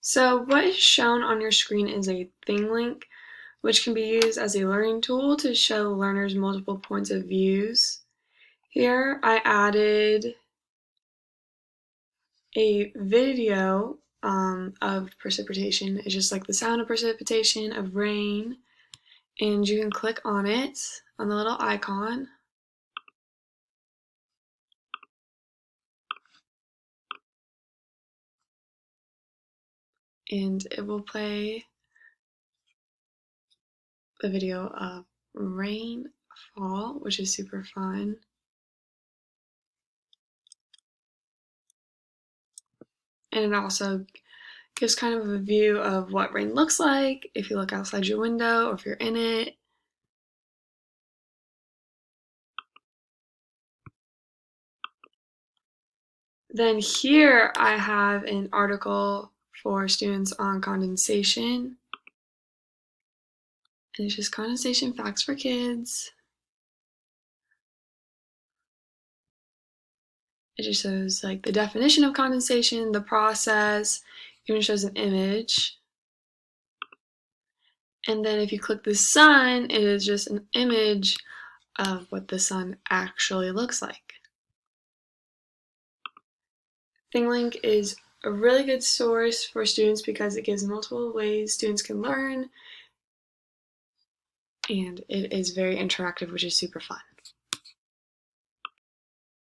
So what is shown on your screen is a ThingLink, which can be used as a learning tool to show learners multiple points of views. Here I added a video of precipitation. It's just like the sound of precipitation, of rain, and you can click on it, on the little icon. And it will play the video of rainfall, which is super fun. And it also gives kind of a view of what rain looks like if you look outside your window or if you're in it. Then here I have an article for students on condensation. And it's just condensation facts for kids. It just shows like the definition of condensation, the process, even shows an image. And then if you click the sun, it is just an image of what the sun actually looks like. ThingLink is a really good source for students because it gives multiple ways students can learn, and it is very interactive, which is super fun.